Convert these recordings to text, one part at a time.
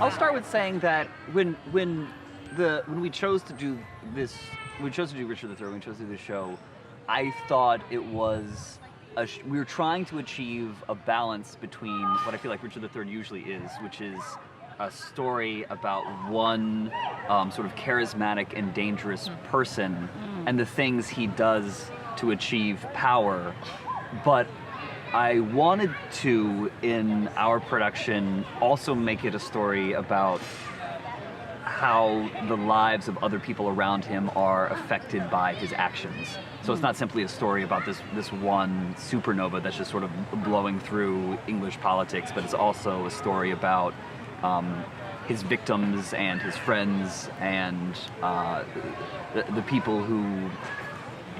I'll start with saying that when we chose to do this, we chose to do Richard III, when we chose to do this show, I thought it was we were trying to achieve a balance between what I feel like Richard III usually is, which is a story about one sort of charismatic and dangerous person and the things he does to achieve power. But I wanted to, in our production, also make it a story about how the lives of other people around him are affected by his actions. So it's not simply a story about this one supernova that's just sort of blowing through English politics, but it's also a story about his victims and his friends and the people who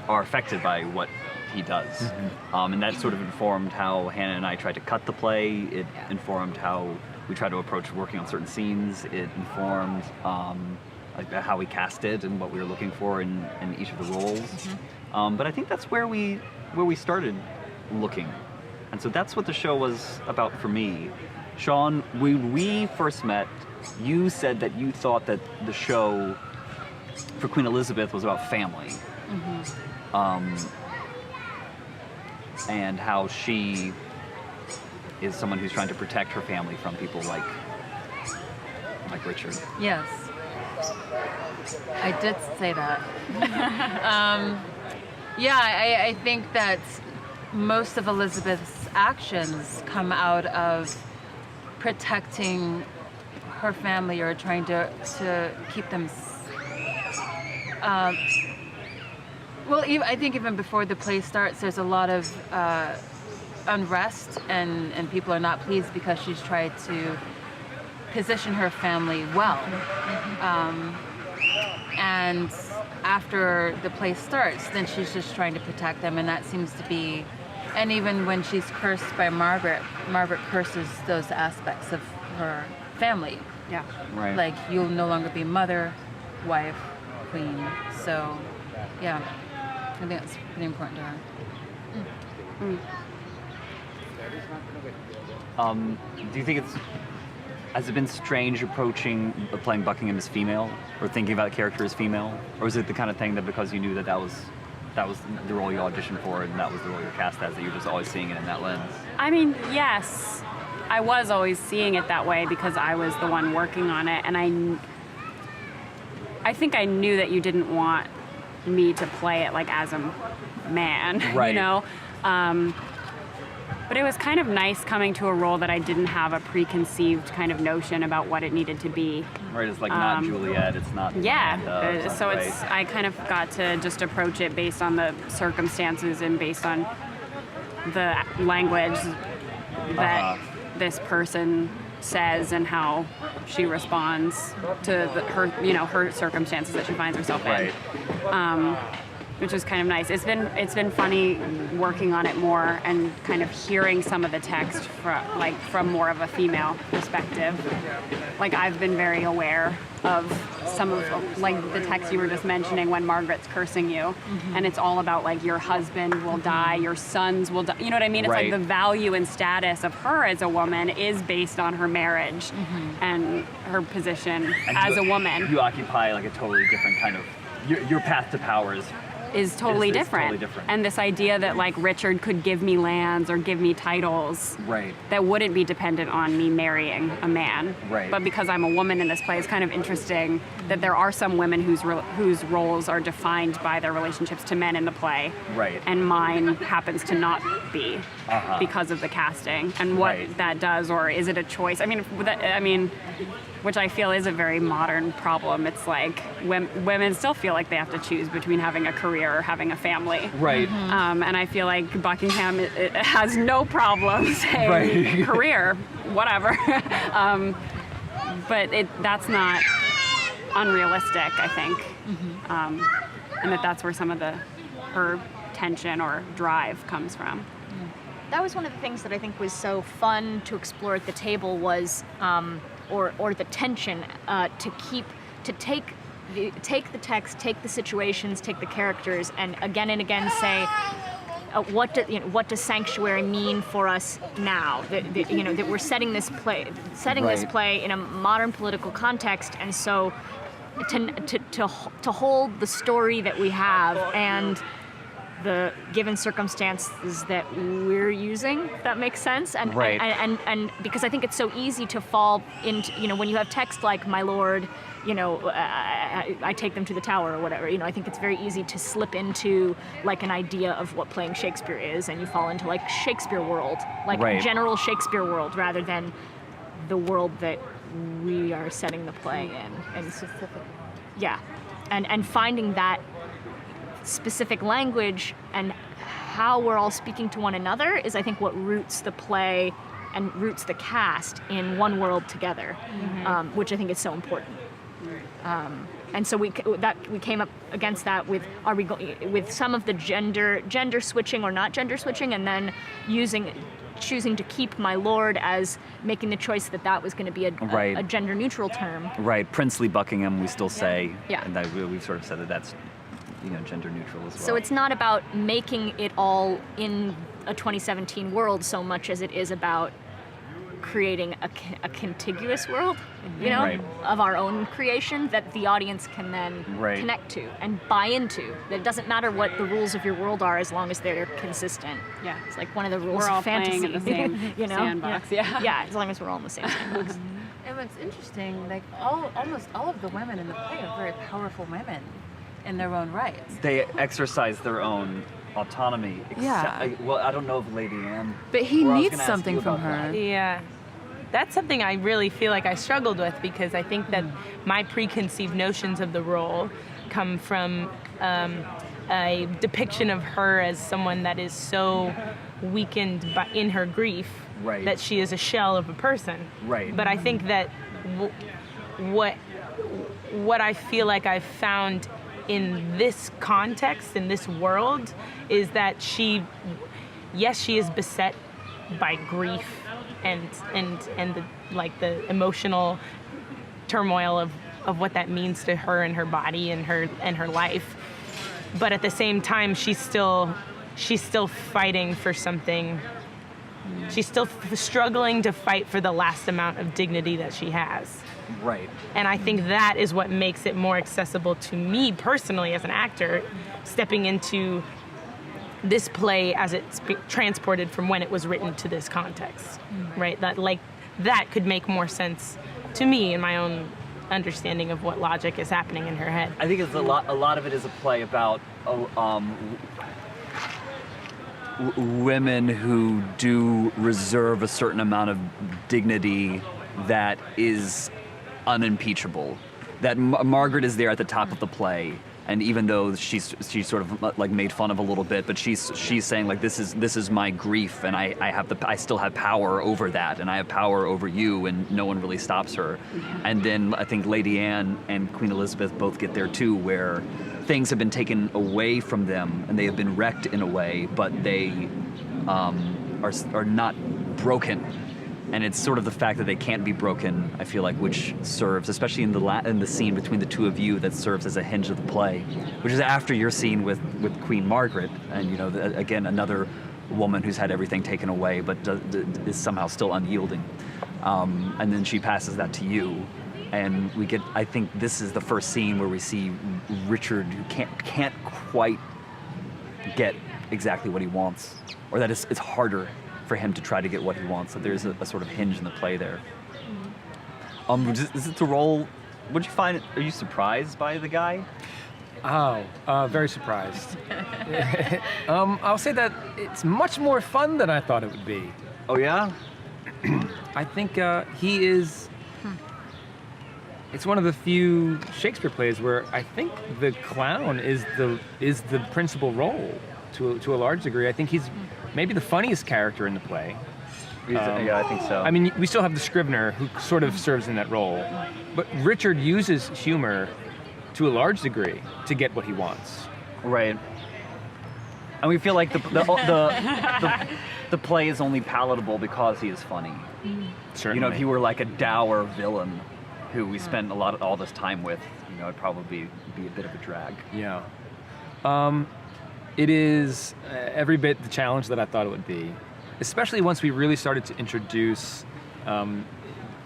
are affected by what he does. And that sort of informed how Hannah and I tried to cut the play. It informed how we tried to approach working on certain scenes. It informed how we cast it and what we were looking for in each of the roles. But I think that's where we started looking. And so that's what the show was about for me. Sean, when we first met, you said that you thought that the show for Queen Elizabeth was about family. And how she is someone who's trying to protect her family from people like Richard. Yes, I did say that. I think that most of Elizabeth's actions come out of protecting her family or trying to keep them. I think even before the play starts, there's a lot of unrest and people are not pleased because she's tried to position her family well. And after the play starts, then she's just trying to protect them, and that seems to be, and even when she's cursed by Margaret curses those aspects of her family. Yeah. Right. Like, you'll no longer be mother, wife, queen. So, yeah, I think that's pretty important to her. Do you think has it been strange approaching playing Buckingham as female, or thinking about the character as female, or is it the kind of thing that because you knew that was the role you auditioned for and that was the role you're cast as, that you're just always seeing it in that lens? I mean, yes, I was always seeing it that way because I was the one working on it, and I think I knew that you didn't want me to play it like as a man, right. You know? But it was kind of nice coming to a role that I didn't have a preconceived kind of notion about what it needed to be. Right, it's like not Juliet, it's not Amanda, so it's I kind of got to just approach it based on the circumstances and based on the language that this person says and how she responds to her circumstances that she finds herself in. Which was kind of nice. It's been funny working on it more and kind of hearing some of the text from more of a female perspective. Like, I've been very aware of some of like the text you were just mentioning when Margaret's cursing you, and it's all about like your husband will die, your sons will die. You know what I mean? It's like the value and status of her as a woman is based on her marriage and her position as a woman. You occupy like a totally different kind of your path to power is totally different. And this idea that like Richard could give me lands or give me titles that wouldn't be dependent on me marrying a man. But because I'm a woman in this play, it's kind of interesting that there are some women whose roles are defined by their relationships to men in the play. And mine happens to not be because of the casting and what that does, or is it a choice? I mean, which I feel is a very modern problem. It's like women still feel like they have to choose between having a career or having a family. And I feel like Buckingham it has no problem saying career, whatever. But that's not unrealistic, I think. And that's where some of her tension or drive comes from. That was one of the things that I think was so fun to explore at the table was or the tension to take the text, take the situations, take the characters, and again say, what does sanctuary mean for us now? That we're setting this play in a modern political context, and so to hold the story that we have and the given circumstances that we're using, if that makes sense, and because I think it's so easy to fall into, when you have text like "My Lord," I take them to the tower or whatever. I think it's very easy to slip into like an idea of what playing Shakespeare is, and you fall into like Shakespeare world, like general Shakespeare world, rather than the world that we are setting the play in, and and finding that specific language and how we're all speaking to one another is, I think, what roots the play and roots the cast in one world together, which I think is so important. And so we came up against that with with some of the gender switching or not gender switching, and then choosing to keep "My Lord" as making the choice that was going to be a gender neutral term. Right, Princely Buckingham, we still say, Yeah. and that we've sort of said that that's gender neutral as well. So it's not about making it all in a 2017 world so much as it is about creating a contiguous world, of our own creation that the audience can then connect to and buy into. That it doesn't matter what the rules of your world are as long as they're consistent. Yeah. It's like one of the rules We're all of fantasy. playing in the same sandbox. Yeah, as long as we're all in the same sandbox. And what's interesting, like almost all of the women in the play are very powerful women in their own rights. They exercise their own autonomy. Yeah. I don't know if Lady Anne. But he or I was needs gonna ask something you from about her. that. Yeah. That's something I really feel like I struggled with, because I think that my preconceived notions of the role come from a depiction of her as someone that is so weakened in her grief that she is a shell of a person. Right. But I think that what I feel like I've found in this context, in this world, is that she is beset by grief and the emotional turmoil of what that means to her and her body and her life. But at the same time, she's still fighting for something. She's still struggling to fight for the last amount of dignity that she has. Right. And I think that is what makes it more accessible to me personally as an actor, stepping into this play as it's transported from when it was written to this context, right? That could make more sense to me in my own understanding of what logic is happening in her head. I think it's a lot of it is a play about women who do reserve a certain amount of dignity that is unimpeachable. That Margaret is there at the top of the play, and even though she's sort of like made fun of a little bit, but she's saying like this is my grief, and I still have power over that, and I have power over you, and no one really stops her. And then I think Lady Anne and Queen Elizabeth both get there too, where things have been taken away from them and they have been wrecked in a way, but they are not broken. And it's sort of the fact that they can't be broken, I feel like, which serves, especially in the scene between the two of you, that serves as a hinge of the play, which is after your scene with Queen Margaret, and again another woman who's had everything taken away, but is somehow still unyielding, and then she passes that to you, and we get. I think this is the first scene where we see Richard, who can't quite get exactly what he wants, or that it's harder for him to try to get what he wants. So there's a sort of hinge in the play there. Is it the role? What'd you find? Are you surprised by the guy? Very surprised. I'll say that it's much more fun than I thought it would be. Oh yeah? I think he is. It's one of the few Shakespeare plays where I think the clown is the principal role to a large degree. I think he's maybe the funniest character in the play. Yeah, I think so. I mean, we still have the Scrivener, who sort of serves in that role, but Richard uses humor to a large degree to get what he wants. Right. And we feel like the play is only palatable because he is funny. Certainly. If he were like a dour villain who we spent all this time with, it'd probably be a bit of a drag. Yeah. It is every bit the challenge that I thought it would be, especially once we really started to introduce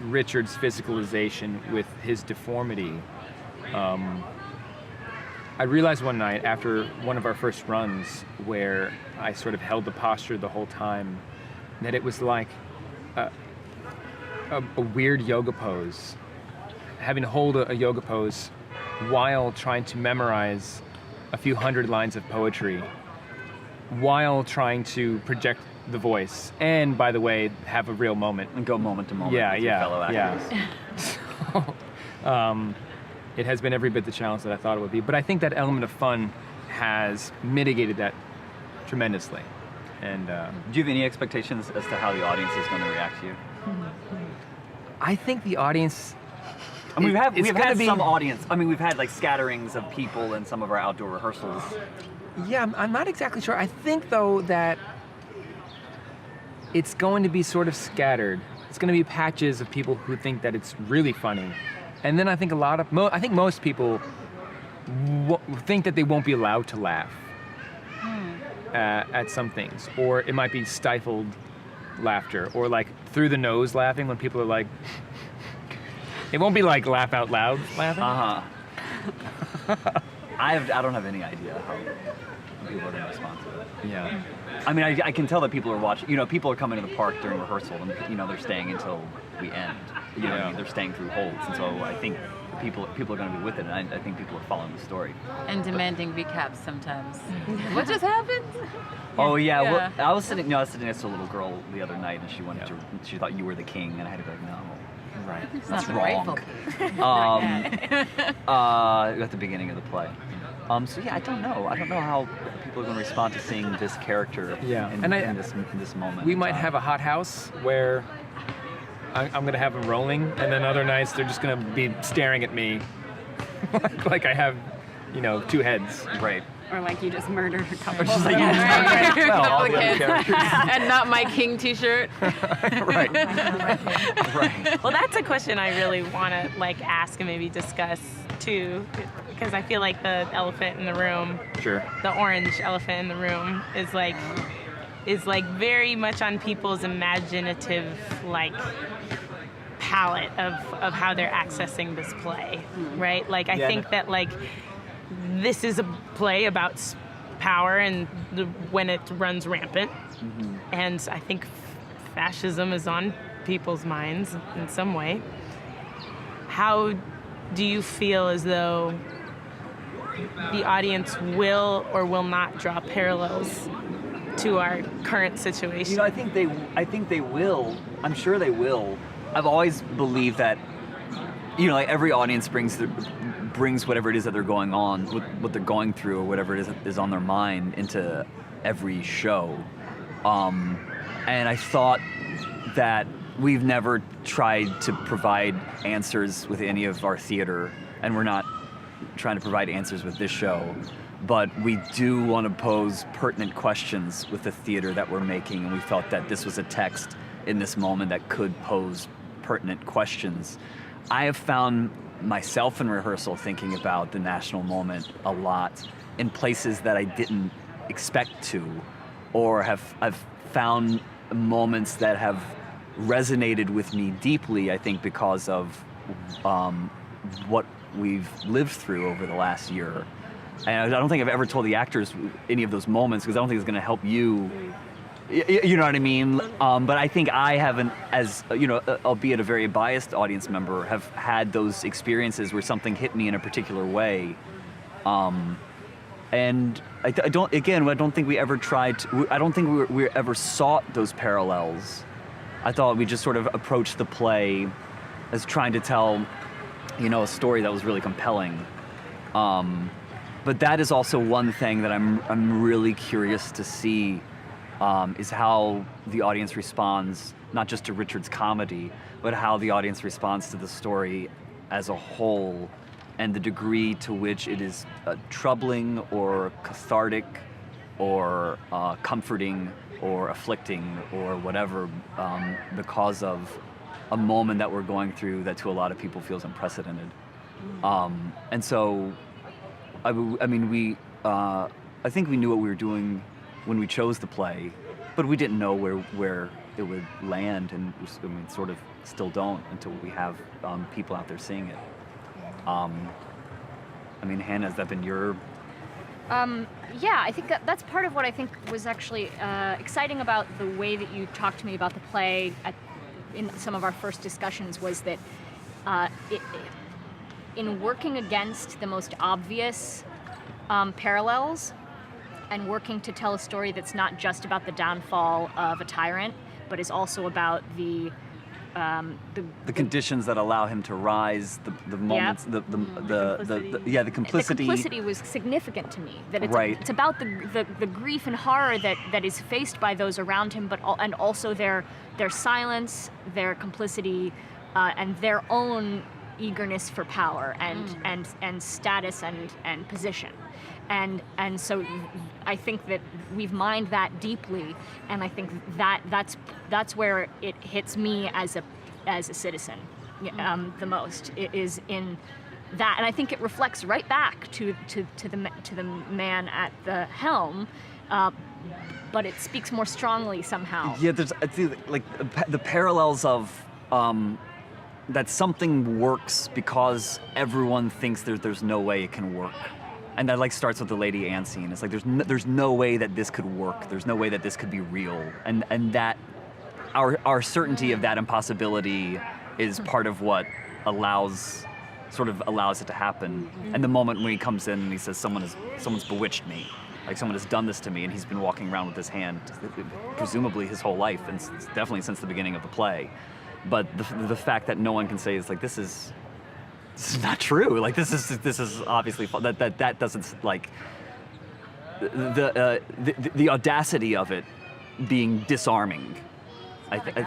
Richard's physicalization with his deformity. I realized one night after one of our first runs where I sort of held the posture the whole time that it was like a weird yoga pose. Having to hold a yoga pose while trying to memorize a few hundred lines of poetry, while trying to project the voice, and by the way, have a real moment. And go moment to moment with your fellow actors. So, it has been every bit the challenge that I thought it would be, but I think that element of fun has mitigated that tremendously. And do you have any expectations as to how the audience is going to react to you? I think the audience. I mean, we've had some audience. I mean, we've had like scatterings of people in some of our outdoor rehearsals. Yeah, I'm not exactly sure. I think though that it's going to be sort of scattered. It's going to be patches of people who think that it's really funny, and then I think I think most people think that they won't be allowed to laugh at some things, or it might be stifled laughter, or like through the nose laughing when people are like. It won't be like laugh out loud laughing. I don't have any idea how people are going to respond to it. Yeah. I mean, I can tell that people are watching. You know, people are coming to the park during rehearsal, and you know they're staying until we end. You know, what I mean? They're staying through holds, and so I think people are going to be with it, and I think people are following the story. And demanding recaps sometimes. What just happened? Oh yeah. Well, I was sitting next to a little girl the other night, and she thought you were the king, and I had to be like, no. Right. That's wrong. At the beginning of the play. So yeah, I don't know. I don't know how people are going to respond to seeing this character in this moment. We might have a hot house where I'm going to have them rolling, and then other nights they're just going to be staring at me like I have, two heads. Right. Or like you just murdered a couple. Or just like well, all the other characters. And not my king t-shirt. Right. Well, that's a question I really want to ask and maybe discuss too, because I feel like the elephant in the room, the orange elephant in the room, is very much on people's imaginative palette of how they're accessing this play, right? I think that this is a play about power and when it runs rampant. Mm-hmm. And I think fascism is on people's minds in some way. How do you feel as though the audience will or will not draw parallels to our current situation? I think they will. I'm sure they will. I've always believed that, every audience brings whatever it is that they're going on, what they're going through, or whatever it is on their mind into every show. And I thought that we've never tried to provide answers with any of our theater, and we're not trying to provide answers with this show. But we do want to pose pertinent questions with the theater that we're making, and we felt that this was a text in this moment that could pose pertinent questions. I have found myself in rehearsal thinking about the national moment a lot in places that I didn't expect to, or I've found moments that have resonated with me deeply, I think because of what we've lived through over the last year. And I don't think I've ever told the actors any of those moments because I don't think it's going to help you. You know what I mean? But I think I haven't, as albeit a very biased audience member, have had those experiences where something hit me in a particular way. And I don't think we ever tried to, I don't think we ever sought those parallels. I thought we just sort of approached the play as trying to tell, a story that was really compelling. But that is also one thing that I'm really curious to see, is how the audience responds, not just to Richard's comedy, but how the audience responds to the story as a whole, and the degree to which it is troubling or cathartic or comforting or afflicting or whatever, because of a moment that we're going through that to a lot of people feels unprecedented. And so, I think we knew what we were doing when we chose the play, but we didn't know where it would land, and I mean, sort of still don't until we have people out there seeing it. I mean, Hannah, has that been your? Yeah, I think that's part of what I think was actually exciting about the way that you talked to me about the play in some of our first discussions was that in working against the most obvious parallels and working to tell a story that's not just about the downfall of a tyrant, but is also about the conditions that allow him to rise, the moments, the complicity. The complicity was significant to me. That it's, Right. it's about the grief and horror that is faced by those around him, and also their silence, their complicity, and their own eagerness for power and status and position. And so I think that we've mined that deeply, and I think that's where it hits me as a citizen the most. It is in that, and I think it reflects right back to the man at the helm, but it speaks more strongly somehow. Yeah, there's I think, like the parallels of that something works because everyone thinks there's no way it can work. And that like starts with the Lady Anne scene. It's like there's no way that this could work. There's no way that this could be real. And that our certainty of that impossibility is part of what allows it to happen. And the moment when he comes in and he says someone's bewitched me, like someone has done this to me, and he's been walking around with his hand presumably his whole life, and definitely since the beginning of the play. But the fact that no one can say is like this is not true. Like this is obviously that doesn't like the audacity of it being disarming. I think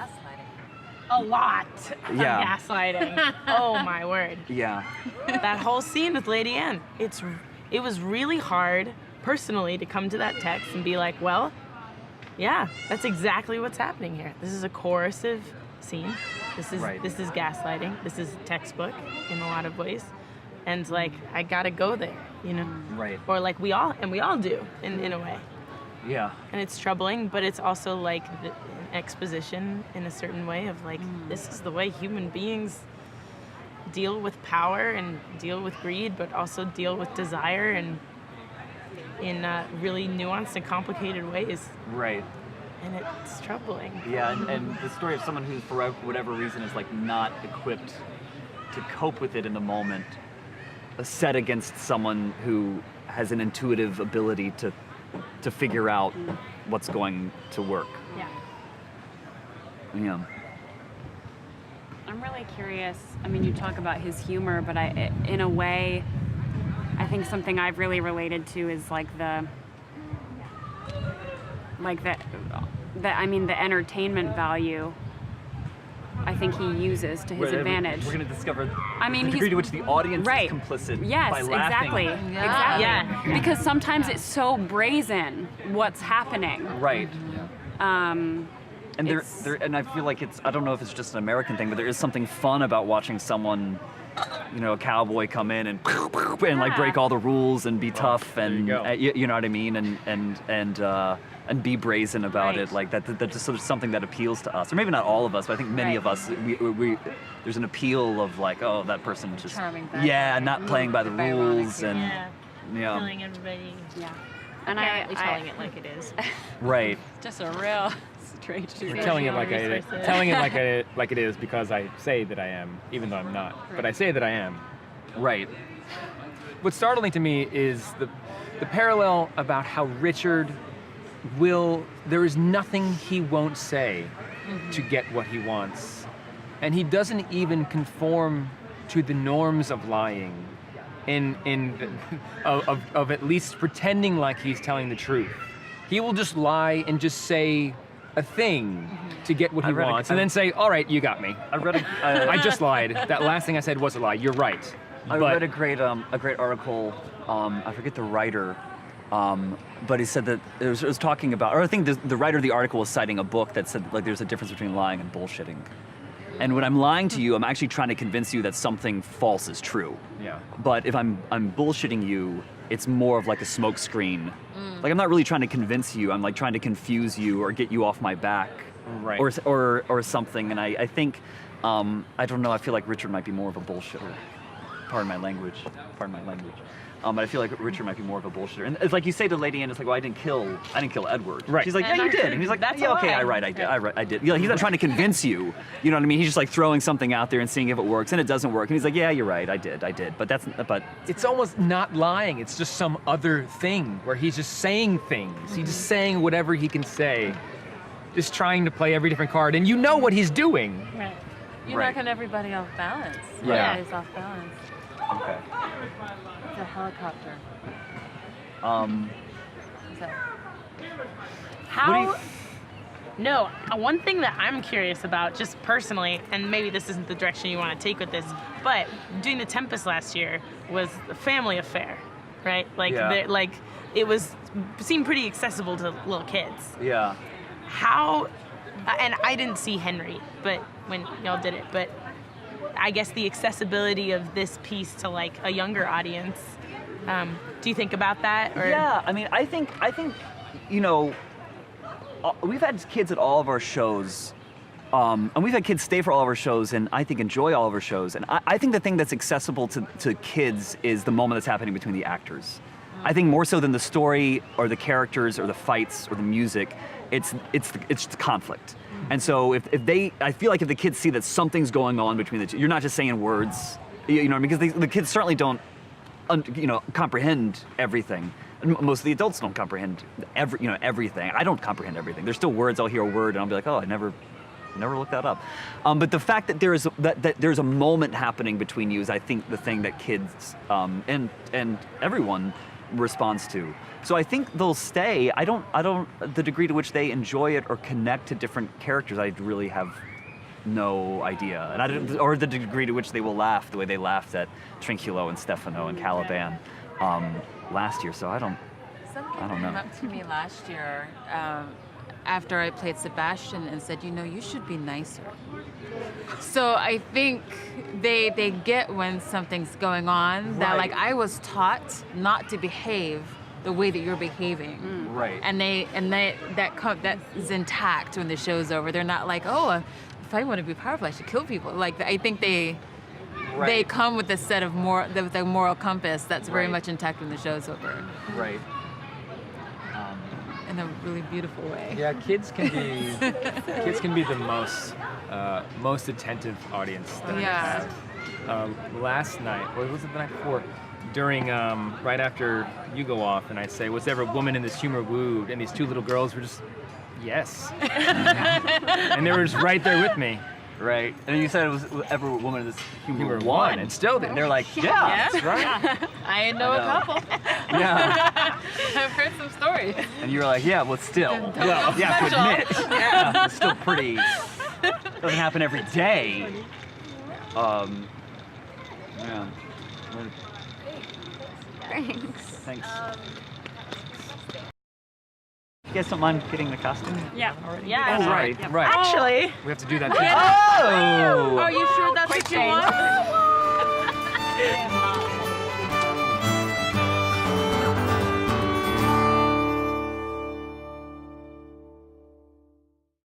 A lot of Yeah. gaslighting. Oh my word. yeah. That whole scene with Lady Anne, it was really hard personally to come to that text and be like, well, yeah, that's exactly what's happening here. This is a coercive scene. This is Right. this is gaslighting. This is textbook in a lot of ways. And like I gotta go there, you know? Right. Or like we all do in a way. Yeah. And it's troubling, but it's also like an exposition in a certain way of like, this is the way human beings deal with power and deal with greed, but also deal with desire and in really nuanced and complicated ways. Right. And it's troubling. Yeah, and the story of someone who, for whatever reason, is like not equipped to cope with it in the moment, set against someone who has an intuitive ability to figure out what's going to work. Yeah. Yeah. I'm really curious. I mean, you talk about his humor, but in a way, I think something I've really related to is like the entertainment value. I think he uses to his advantage. We're going to discover I mean, the degree he's to which the audience right. is complicit Yes, by laughing. exactly. Yeah. Exactly. Yeah. Because sometimes it's so brazen what's happening. Right. Um, And It's- and I feel like I don't know if it's just an American thing, but there is something fun about watching someone, a cowboy come in and like break all the rules and be tough and you go. you know what I mean, and be brazen about Right. it. Like that's just sort of something that appeals to us, or maybe not all of us, but I think many Right. of us we there's an appeal of like, oh, that person just Charming background. yeah, not playing by the Ironic, rules and Yeah. Telling everybody. yeah. And Apparently telling it like it is. right. just a real strange We're situation. telling it like Resources. telling it like it is because I say that I am, even though I'm not. But I say that I am. Right. What's startling to me is the parallel about how Richard there is nothing he won't say to get what he wants. And he doesn't even conform to the norms of lying of at least pretending like he's telling the truth. He will just lie and just say a thing to get what he wants, and then say, all right, you got me. I read I just lied. That last thing I said was a lie. You're right. I But- read a great article. I forget the writer, but he said that it was talking about, or I think the writer of the article was citing a book that said like there's a difference between lying and bullshitting. And when I'm lying to you, I'm actually trying to convince you that something false is true. Yeah. But if I'm bullshitting you, it's more of like a smoke screen. Like I'm not really trying to convince you. I'm like trying to confuse you or get you off my back, Right. or something. And I think I don't know. I feel like Richard might be more of a bullshitter. Pardon my language. But I feel like Richard might be more of a bullshitter. And it's like you say to Lady Anne, it's like, well, I didn't kill Edward. Right. She's like, yeah, And you did. And he's like, That's yeah, a okay, lie. I did. You know, he's not trying to convince you. You know what I mean? He's just like throwing something out there and seeing if it works, and it doesn't work. And he's like, yeah, you're right, I did. But It's almost not lying. It's just some other thing where he's just saying things. He's just saying whatever he can say, just trying to play every different card, and you know what he's doing. Right. You Right. knock everybody off balance. Yeah. Everybody's off balance. okay. It's a helicopter. Is that- How? No, one thing that I'm curious about, just personally, and maybe this isn't the direction you want to take with this, but doing the Tempest last year was a family affair, right? Like, Yeah. it seemed pretty accessible to little kids. Yeah. How? And I didn't see Henry, but when y'all did it, but I guess the accessibility of this piece to like a younger audience. Do you think about that? Or? Yeah, I mean, I think, you know, we've had kids at all of our shows, and we've had kids stay for all of our shows, and I think enjoy all of our shows. And I think the thing that's accessible to kids is the moment that's happening between the actors. I think more so than the story or the characters or the fights or the music, it's the conflict. And so I feel like if the kids see that something's going on between the two, you're not just saying words, you know, because the kids certainly don't, comprehend everything. And most of the adults don't comprehend everything. I don't comprehend everything. There's still words. I'll hear a word and I'll be like, oh, I never looked that up. But the fact that there's a moment happening between you is, I think, the thing that kids and everyone responds to. So I think they'll stay. I don't. The degree to which they enjoy it or connect to different characters, I really have no idea. And I don't, or the degree to which they will laugh the way they laughed at Trinculo and Stefano and Caliban last year. So I don't Something know. came up to me last year after I played Sebastian and said, you should be nicer. So I think they get when something's going on that, like, I was taught not to behave the way that you're behaving. Right. And that is intact when the show's over. They're not like, oh, if I want to be powerful, I should kill people. Like, I think they come with a set of the moral compass that's very Right. much intact when the show's over. Right. In a really beautiful way. Yeah, kids can be the most attentive audience that we Yeah. have. Last night, or was it the night before? During right after you go off, and I say, "Was ever a woman in this humor wooed?" And these two little girls were just, yes, and they were just right there with me. Right. And you said it was ever a woman in this humor Humor one, one. and still they're like, yeah, that's right. I know a couple. Yeah. I've heard some stories. And you were like, yeah, well, still. Don't Well, feel yeah, to special. admit. Yeah, it's still pretty. Doesn't happen every day. Yeah. Thanks. Thanks. You guys don't mind getting the costume? Yeah. Yeah. Oh, right, right. Actually, We have to do that too. Oh! Are you sure that's what you want?